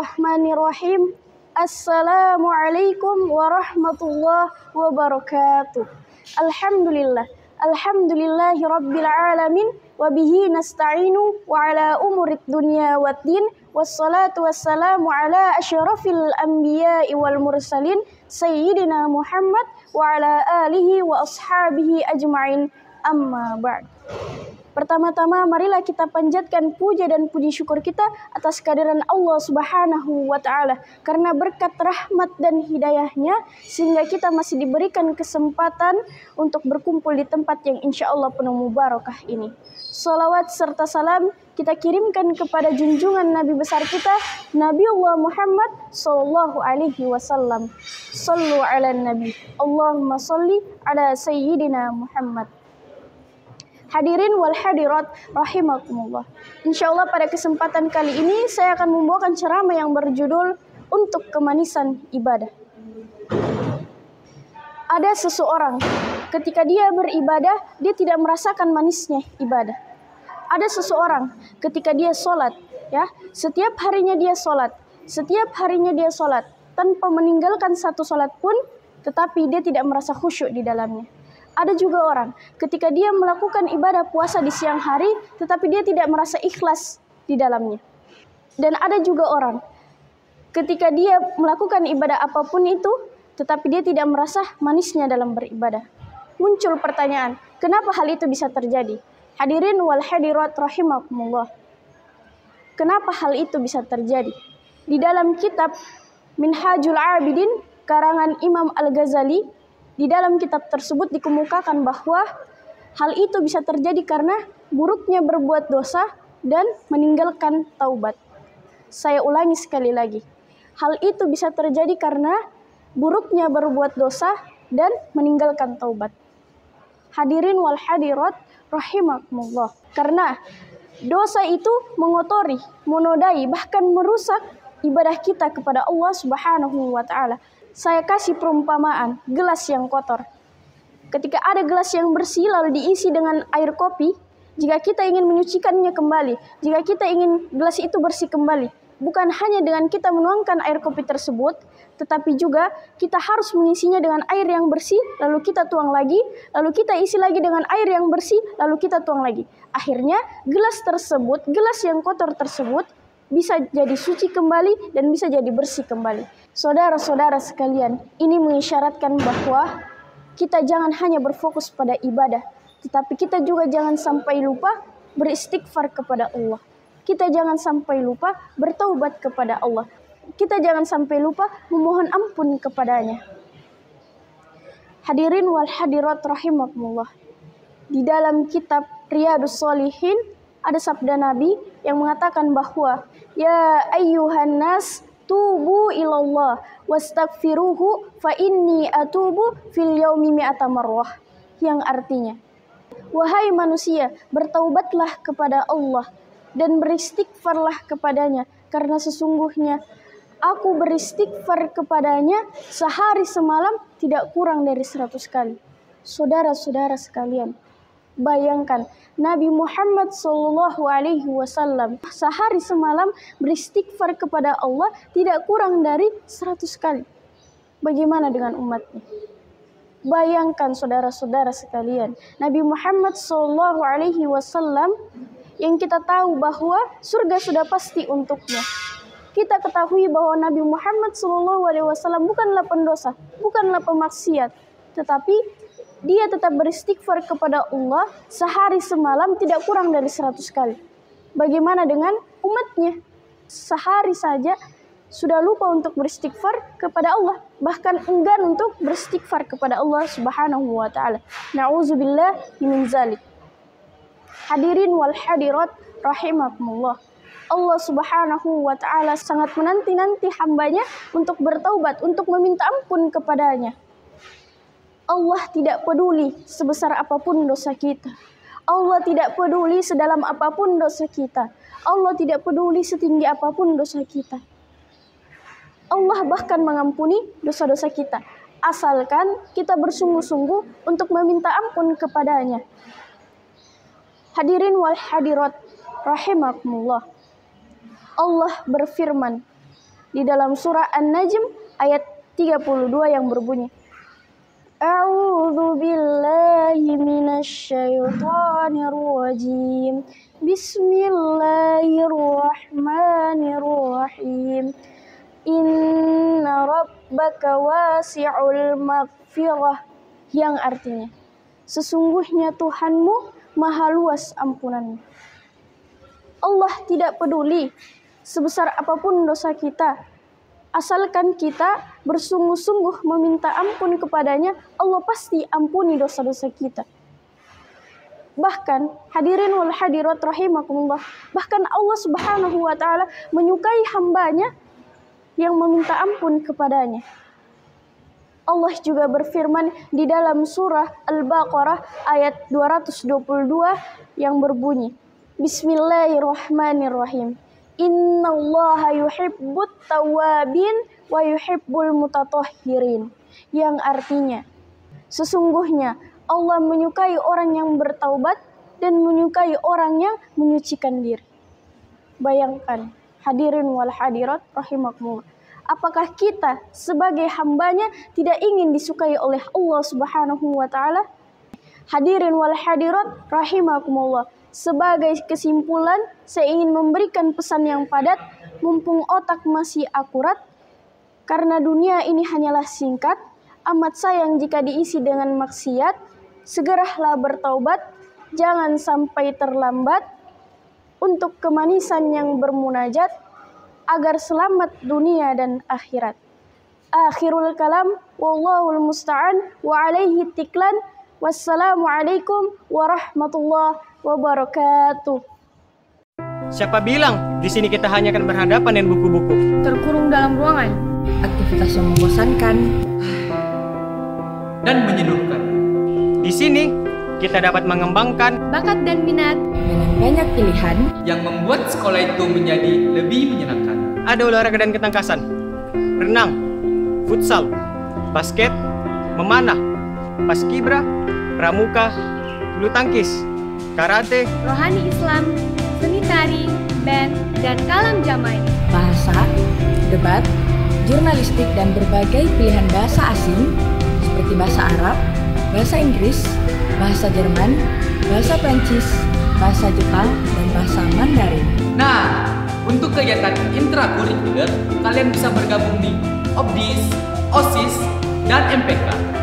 Bismillahirrahmanirrahim. Assalamualaikum warahmatullahi wabarakatuh. Alhamdulillahi rabbil alamin. Wabihi nasta'inu wa ala umurid dunya waddin. Wassalatu wassalamu ala asyrafil anbiya'i wal mursalin. Sayyidina Muhammad wa ala alihi wa ashabihi ajma'in. Amma ba'd. Pertama-tama marilah kita panjatkan puja dan puji syukur kita atas kehadiran Allah Subhanahu wa Ta'ala, karena berkat rahmat dan hidayahnya sehingga kita masih diberikan kesempatan untuk berkumpul di tempat yang insya Allah penuh mubarakah ini. Salawat serta salam kita kirimkan kepada junjungan Nabi besar kita, Nabiullah Muhammad sallallahu alaihi wasallam. Sallu ala Nabi. Allahumma salli ala Sayyidina Muhammad. Hadirin wal hadirat rahimakumullah. Insyaallah pada kesempatan kali ini saya akan membawakan ceramah yang berjudul Untuk Kemanisan Ibadah. Ada seseorang ketika dia beribadah, dia tidak merasakan manisnya ibadah. Ada seseorang ketika dia sholat, setiap harinya dia sholat tanpa meninggalkan satu sholat pun, tetapi dia tidak merasa khusyuk di dalamnya. Ada juga orang ketika dia melakukan ibadah puasa di siang hari, tetapi dia tidak merasa ikhlas di dalamnya. Dan ada juga orang ketika dia melakukan ibadah apapun itu, tetapi dia tidak merasa manisnya dalam beribadah. Muncul pertanyaan, kenapa hal itu bisa terjadi? Hadirin wal hadirat rahimakumullah. Kenapa hal itu bisa terjadi? Di dalam kitab Minhajul Abidin karangan Imam Al-Ghazali, di dalam kitab tersebut dikemukakan bahwa hal itu bisa terjadi karena buruknya berbuat dosa dan meninggalkan taubat. Saya ulangi sekali lagi. Hal itu bisa terjadi karena buruknya berbuat dosa dan meninggalkan taubat. Hadirin wal hadirat rahimakumullah. Karena dosa itu mengotori, menodai, bahkan merusak ibadah kita kepada Allah Subhanahu wa Ta'ala. Saya kasih perumpamaan gelas yang kotor. Ketika ada gelas yang bersih lalu diisi dengan air kopi, jika kita ingin menyucikannya kembali, jika kita ingin gelas itu bersih kembali, bukan hanya dengan kita menuangkan air kopi tersebut, tetapi juga kita harus mengisinya dengan air yang bersih, lalu kita tuang lagi, lalu kita isi lagi dengan air yang bersih, lalu kita tuang lagi. Akhirnya gelas yang kotor tersebut bisa jadi suci kembali dan bisa jadi bersih kembali. Saudara-saudara sekalian, ini mengisyaratkan bahwa kita jangan hanya berfokus pada ibadah, tetapi kita juga jangan sampai lupa beristighfar kepada Allah. Kita jangan sampai lupa bertaubat kepada Allah. Kita jangan sampai lupa memohon ampun kepadanya. Hadirin wal hadirat rahimakumullah. Di dalam kitab Riyadhus Shalihin ada sabda Nabi yang mengatakan bahwa ya ayyuhan nas tubu ilallah wastaghfiruhu fa inni atubu fil yaumi mi'ata marrah, yang artinya, wahai manusia, bertaubatlah kepada Allah dan beristighfarlah kepadanya, karena sesungguhnya aku beristighfar kepadanya sehari semalam tidak kurang dari 100 kali. Saudara-saudara sekalian, bayangkan Nabi Muhammad SAW sehari semalam beristighfar kepada Allah tidak kurang dari 100 kali. Bagaimana dengan umatnya? Bayangkan saudara-saudara sekalian, Nabi Muhammad SAW yang kita tahu bahwa surga sudah pasti untuknya. Kita ketahui bahwa Nabi Muhammad SAW bukanlah pendosa, bukanlah pemaksiat, tetapi dia tetap beristighfar kepada Allah sehari semalam tidak kurang dari 100 kali. Bagaimana dengan umatnya? Sehari saja sudah lupa untuk beristighfar kepada Allah, bahkan enggan untuk beristighfar kepada Allah Subhanahu wa Ta'ala. Na'udzubillah min zalik. Hadirin wal hadirat rahimakumullah. Allah Subhanahu wa Ta'ala sangat menanti-nanti hambanya untuk bertaubat, untuk meminta ampun kepadanya. Allah tidak peduli sebesar apapun dosa kita. Allah tidak peduli sedalam apapun dosa kita. Allah tidak peduli setinggi apapun dosa kita. Allah bahkan mengampuni dosa-dosa kita, asalkan kita bersungguh-sungguh untuk meminta ampun kepadanya. Hadirin wal hadirat rahimakumullah. Allah berfirman di dalam surah An-Najm ayat 32 yang berbunyi, A'udzu billahi minasyaitonir rajim. Bismillahirrahmanirrahim. Inna rabbaka wasi'ul maghfirah, yang artinya sesungguhnya Tuhanmu maha luas ampunannya. Allah tidak peduli sebesar apapun dosa kita, asalkan kita bersungguh-sungguh meminta ampun kepadanya, Allah pasti ampuni dosa-dosa kita. Bahkan hadirin wal hadirat rahimakumullah, bahkan Allah Subhanahu wa taala menyukai hambanya yang meminta ampun kepadanya. Allah juga berfirman di dalam surah Al-Baqarah ayat 222 yang berbunyi, Bismillahirrahmanirrahim. Innallaha yuhibbut tawwabin wa yuhibbul mutatahhirin. Yang artinya, sesungguhnya Allah menyukai orang yang bertaubat dan menyukai orang yang menyucikan diri. Bayangkan, hadirin wal hadirat rahimakumullah, apakah kita sebagai hambanya tidak ingin disukai oleh Allah Subhanahu wa taala? Hadirin wal hadirat rahimakumullah, sebagai kesimpulan saya ingin memberikan pesan yang padat mumpung otak masih akurat, karena dunia ini hanyalah singkat, amat sayang jika diisi dengan maksiat. Segeralah bertaubat, jangan sampai terlambat untuk kemanisan yang bermunajat agar selamat dunia dan akhirat. Akhirul kalam, wallahul musta'an wa alaihi tiklan. Wassalamualaikum warahmatullahi wabarakatuh. Siapa bilang di sini kita hanya akan berhadapan dengan buku-buku? Terkurung dalam ruangan, aktivitas yang membosankan dan menyeduhkan. Di sini kita dapat mengembangkan bakat dan minat dengan banyak pilihan yang membuat sekolah itu menjadi lebih menyenangkan. Ada olahraga dan ketangkasan, renang, futsal, basket, memanah, paskibra, pramuka, bulu tangkis, karate, rohani Islam, seni tari, band, dan kalam jamai. bahasa, debat, jurnalistik, dan berbagai pilihan bahasa asing seperti bahasa Arab, bahasa Inggris, bahasa Jerman, bahasa Prancis, bahasa Jepang, dan bahasa Mandarin. Nah, untuk kegiatan intrakurikuler, kalian bisa bergabung di OBDIS, OSIS, dan MPK.